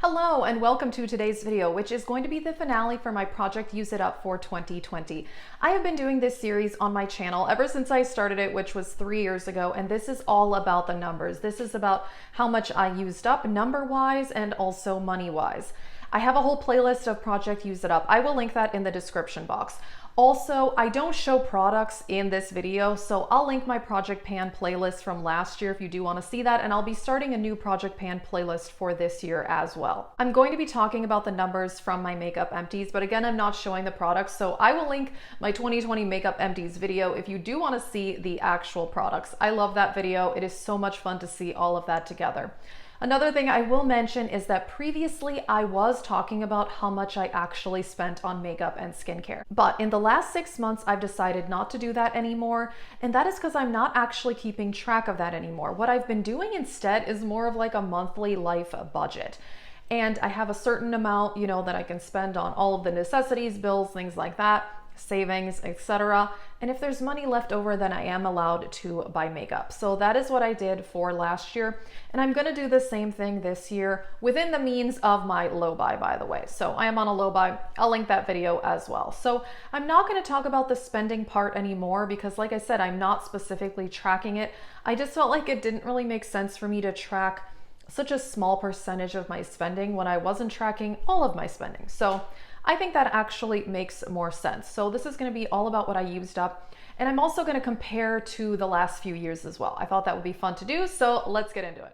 Hello and welcome to today's video, which is going to be the finale for my project Use It Up for 2020. I have been doing this series on my channel ever since I started it, which was 3 years ago, and this is all about the numbers. This is about how much I used up number-wise and also money-wise. I have a whole playlist of Project Use It Up. I will link that in the description box. Also, I don't show products in this video, so I'll link my Project Pan playlist from last year if you do want to see that, and I'll be starting a new Project Pan playlist for this year as well. I'm going to be talking about the numbers from my makeup empties, but again, I'm not showing the products, so I will link my 2020 makeup empties video if you do want to see the actual products. I love that video. It is so much fun to see all of that together. Another thing I will mention is that previously I was talking about how much I actually spent on makeup and skincare. But in the last 6 months, I've decided not to do that anymore. And that is because I'm not actually keeping track of that anymore. What I've been doing instead is more of like a monthly life budget. And I have a certain amount, that I can spend on all of the necessities, bills, things like that, savings, etc. And if there's money left over, then I am allowed to buy makeup. So that is what I did for last year. And I'm going to do the same thing this year within the means of my low buy, by the way. So I am on a low buy. I'll link that video as well. So I'm not going to talk about the spending part anymore because, like I said, I'm not specifically tracking it. I just felt like it didn't really make sense for me to track such a small percentage of my spending when I wasn't tracking all of my spending. So I think that actually makes more sense. So this is going to be all about what I used up. And I'm also going to compare to the last few years as well. I thought that would be fun to do. So let's get into it.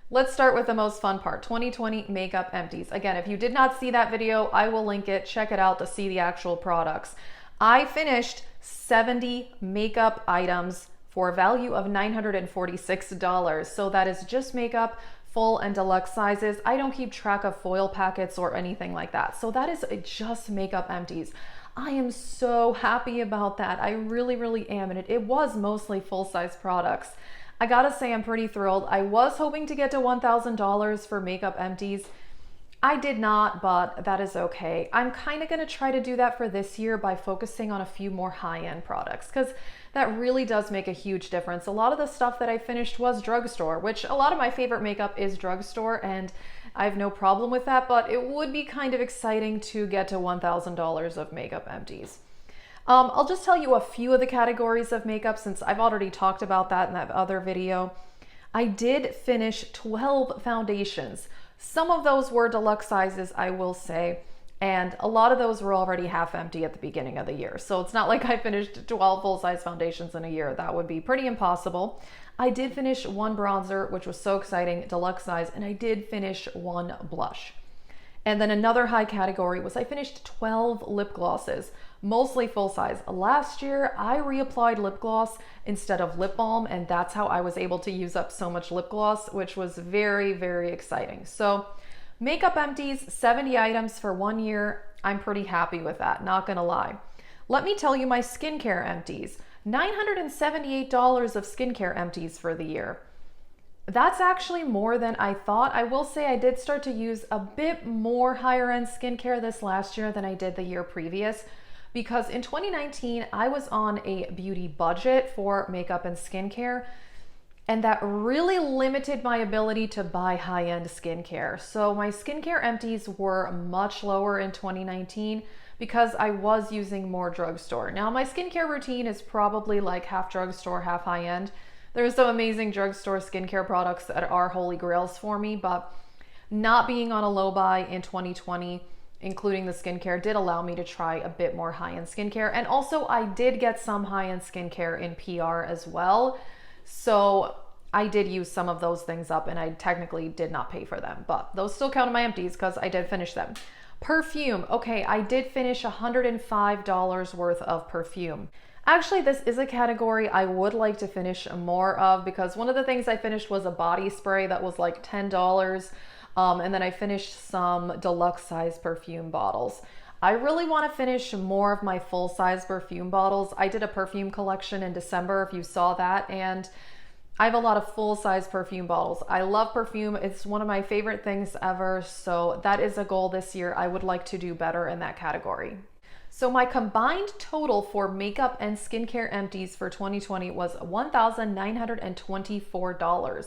Let's start with the most fun part, 2020 makeup empties. Again, if you did not see that video, I will link it. Check it out to see the actual products. I finished 70 makeup items for a value of $946. So that is just makeup, full and deluxe sizes. I don't keep track of foil packets or anything like that. So that is just makeup empties. I am so happy about that. I really, really am. And it was mostly full-size products. I gotta say, I'm pretty thrilled. I was hoping to get to $1,000 for makeup empties. I did not, but that is okay. I'm kind of gonna try to do that for this year by focusing on a few more high-end products because that really does make a huge difference. A lot of the stuff that I finished was drugstore, which a lot of my favorite makeup is drugstore, and I have no problem with that, but it would be kind of exciting to get to $1,000 of makeup empties. I'll just tell you a few of the categories of makeup since I've already talked about that in that other video. I did finish 12 foundations. Some of those were deluxe sizes, I will say, and a lot of those were already half empty at the beginning of the year. So it's not like I finished 12 full-size foundations in a year. That would be pretty impossible. I did finish one bronzer, which was so exciting, deluxe size, and I did finish one blush. And then another high category was I finished 12 lip glosses, mostly full size. Last year, I reapplied lip gloss instead of lip balm, and that's how I was able to use up so much lip gloss, which was very, very exciting. So makeup empties, 70 items for 1 year. I'm pretty happy with that, not gonna lie. Let me tell you my skincare empties. $978 of skincare empties for the year. That's actually more than I thought. I will say I did start to use a bit more higher end skincare this last year than I did the year previous, because in 2019, I was on a beauty budget for makeup and skincare, and that really limited my ability to buy high-end skincare. So my skincare empties were much lower in 2019 because I was using more drugstore. Now my skincare routine is probably like half drugstore, half high-end. There's some amazing drugstore skincare products that are holy grails for me, but not being on a low buy in 2020, including the skincare, did allow me to try a bit more high-end skincare. And also I did get some high-end skincare in PR as well. So I did use some of those things up and I technically did not pay for them, but those still count in my empties because I did finish them. Perfume. Okay, I did finish $105 worth of perfume. Actually, this is a category I would like to finish more of because one of the things I finished was a body spray that was like $10. And then I finished some deluxe size perfume bottles. I really want to finish more of my full size perfume bottles. I did a perfume collection in December, if you saw that, and I have a lot of full size perfume bottles. I love perfume. It's one of my favorite things ever. So that is a goal this year. I would like to do better in that category. So my combined total for makeup and skincare empties for 2020 was $1,924.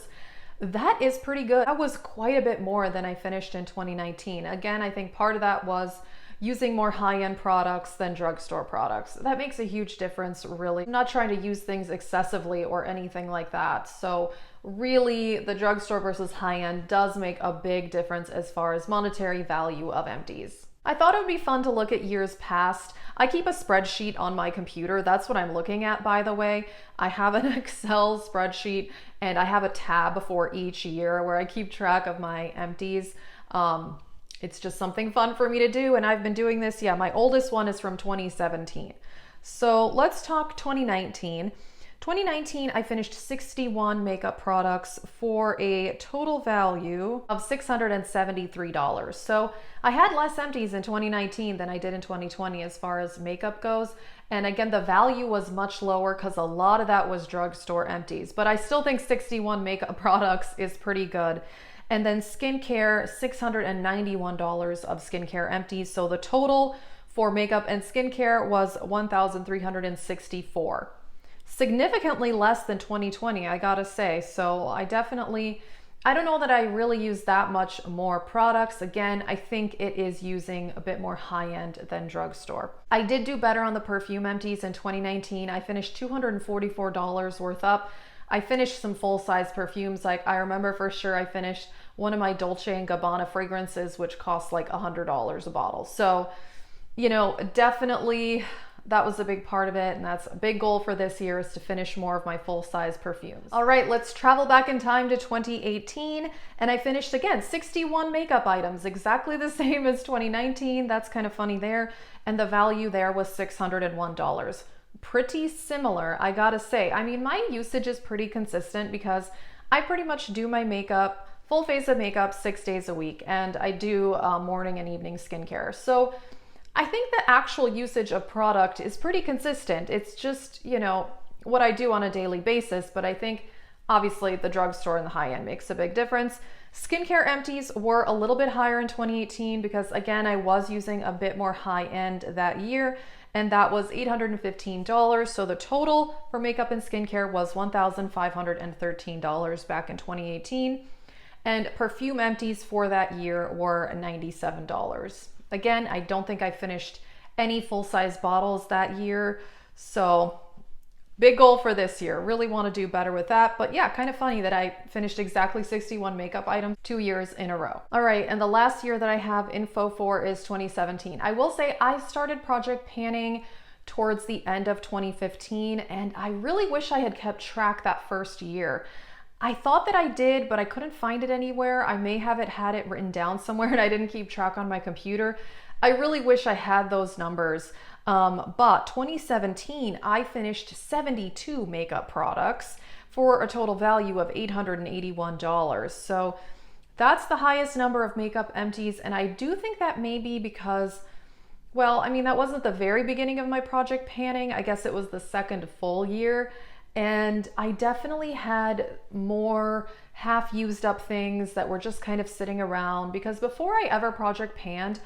That is pretty good. That was quite a bit more than I finished in 2019. Again, I think part of that was using more high-end products than drugstore products. That makes a huge difference, really. I'm not trying to use things excessively or anything like that. So really, the drugstore versus high-end does make a big difference as far as monetary value of empties. I thought it would be fun to look at years past. I keep a spreadsheet on my computer. That's what I'm looking at, by the way. I have an Excel spreadsheet and I have a tab for each year where I keep track of my empties. It's just something fun for me to do, and I've been doing this. Yeah, my oldest one is from 2017. So let's talk 2019. 2019, I finished 61 makeup products for a total value of $673. So I had less empties in 2019 than I did in 2020 as far as makeup goes. And again, the value was much lower because a lot of that was drugstore empties. But I still think 61 makeup products is pretty good. And then skincare, $691 of skincare empties. So the total for makeup and skincare was $1,364. Significantly less than 2020, I gotta say. So I don't know that I really use that much more products. Again, I think it is using a bit more high-end than drugstore. I did do better on the perfume empties in 2019. I finished $244 worth up. I finished some full-size perfumes. Like I remember for sure I finished one of my Dolce & Gabbana fragrances, which cost like $100 a bottle. So, you know, definitely that was a big part of it. And that's a big goal for this year, is to finish more of my full-size perfumes. All right, let's travel back in time to 2018. And I finished, again, 61 makeup items, exactly the same as 2019. That's kind of funny there. And the value there was $601. Pretty similar, I gotta say. I mean, my usage is pretty consistent because I pretty much do my makeup, full face of makeup, 6 days a week, and I do morning and evening skincare. So I think the actual usage of product is pretty consistent. It's just, you know, what I do on a daily basis, but I think obviously the drugstore and the high end makes a big difference. Skincare empties were a little bit higher in 2018 because, again, I was using a bit more high end that year, and that was $815. So the total for makeup and skincare was $1,513 back in 2018. And perfume empties for that year were $97. Again, I don't think I finished any full-size bottles that year. So big goal for this year. Really want to do better with that. But yeah, kind of funny that I finished exactly 61 makeup items 2 years in a row. All right, and the last year that I have info for is 2017. I will say I started project panning towards the end of 2015, and I really wish I had kept track that first year. I thought that I did, but I couldn't find it anywhere. I may have had it written down somewhere and I didn't keep track on my computer. I really wish I had those numbers. But 2017, I finished 72 makeup products for a total value of $881. So that's the highest number of makeup empties. And I do think that may be because, well, I mean, that wasn't the very beginning of my project panning. I guess it was the second full year. And I definitely had more half used up things that were just kind of sitting around, because before I ever project panned,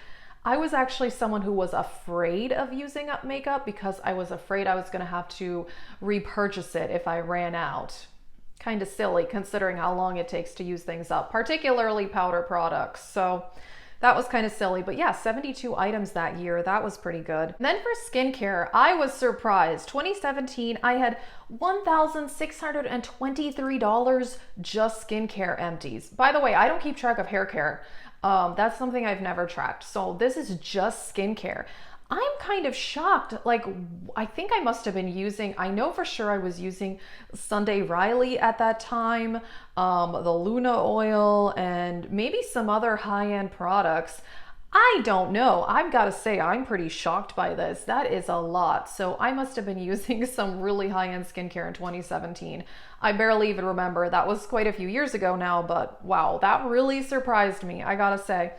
I was actually someone who was afraid of using up makeup because I was afraid I was going to have to repurchase it if I ran out. Kind of silly considering how long it takes to use things up, particularly powder products. So that was kind of silly, but yeah, 72 items that year. That was pretty good. And then for skincare, I was surprised. 2017, I had $1,623 just skincare empties. By the way, I don't keep track of hair care. That's something I've never tracked. So this is just skincare. I'm kind of shocked. Like, I think I must have been using, I know for sure I was using Sunday Riley at that time, the Luna oil, and maybe some other high-end products. I don't know. I've got to say, I'm pretty shocked by this. That is a lot. So I must have been using some really high-end skincare in 2017. I barely even remember. That was quite a few years ago now, but wow, that really surprised me, I gotta say.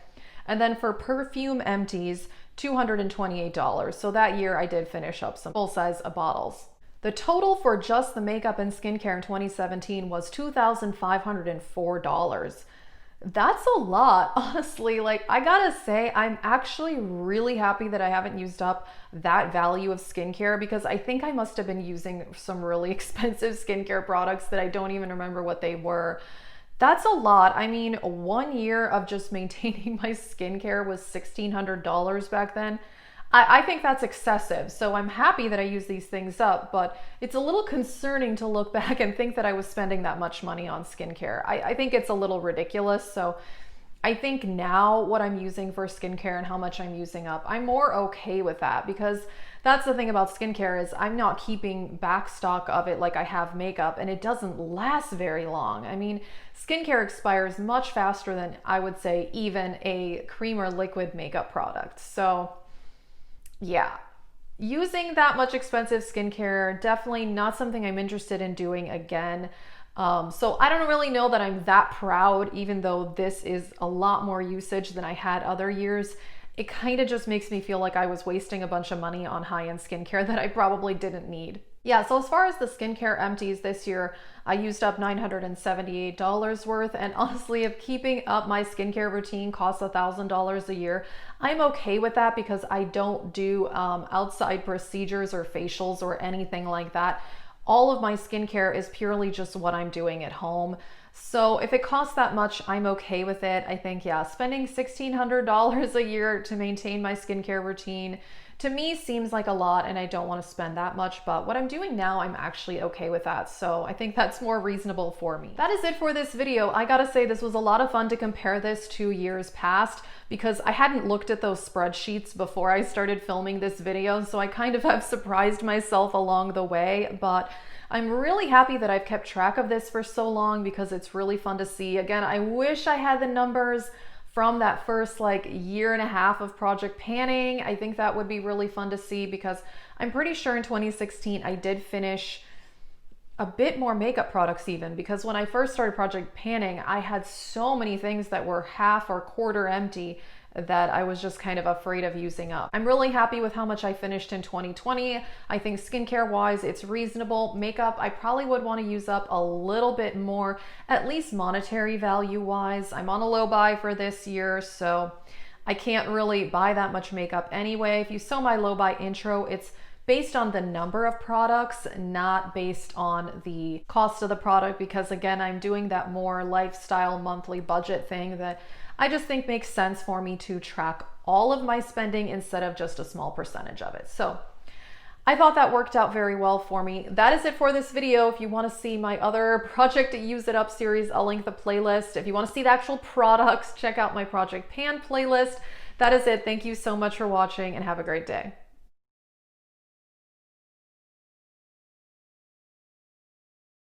And then for perfume empties, $228. So that year I did finish up some full-size bottles. The total for just the makeup and skincare in 2017 was $2,504. That's a lot, honestly. Like, I gotta say, I'm actually really happy that I haven't used up that value of skincare, because I think I must have been using some really expensive skincare products that I don't even remember what they were. That's a lot. I mean, 1 year of just maintaining my skincare was $1,600 back then. I think that's excessive. So I'm happy that I use these things up, but it's a little concerning to look back and think that I was spending that much money on skincare. I think it's a little ridiculous. So I think now what I'm using for skincare and how much I'm using up, I'm more okay with that, because that's the thing about skincare is I'm not keeping back stock of it like I have makeup, and it doesn't last very long. I mean, skincare expires much faster than I would say even a cream or liquid makeup product. So yeah, using that much expensive skincare, definitely not something I'm interested in doing again. So I don't really know that I'm that proud, even though this is a lot more usage than I had other years. It kind of just makes me feel like I was wasting a bunch of money on high-end skincare that I probably didn't need. Yeah, so as far as the skincare empties this year, I used up $978 worth. And honestly, if keeping up my skincare routine costs $1,000 a year, I'm okay with that, because I don't do outside procedures or facials or anything like that. All of my skincare is purely just what I'm doing at home. So if it costs that much, I'm okay with it. I think, yeah, spending $1,600 a year to maintain my skincare routine to me seems like a lot, and I don't want to spend that much, but what I'm doing now, I'm actually okay with that. So I think that's more reasonable for me. That is it for this video. I gotta say, this was a lot of fun to compare this to years past, because I hadn't looked at those spreadsheets before I started filming this video. So I kind of have surprised myself along the way, but I'm really happy that I've kept track of this for so long, because it's really fun to see. Again, I wish I had the numbers from that first like year and a half of project panning. I think that would be really fun to see, because I'm pretty sure in 2016 I did finish a bit more makeup products even, because when I first started project panning, I had so many things that were half or quarter empty that I was just kind of afraid of using up. I'm really happy with how much I finished in 2020. I think skincare wise, it's reasonable. Makeup, I probably would want to use up a little bit more, at least monetary value wise. I'm on a low buy for this year, so I can't really buy that much makeup anyway. If you saw my low buy intro, it's based on the number of products, not based on the cost of the product, because again, I'm doing that more lifestyle monthly budget thing that I just think makes sense for me to track all of my spending instead of just a small percentage of it. So I thought that worked out very well for me. That is it for this video. If you want to see my other Project Use It Up series, I'll link the playlist. If you want to see the actual products, check out my Project Pan playlist. That is it. Thank you so much for watching, and have a great day.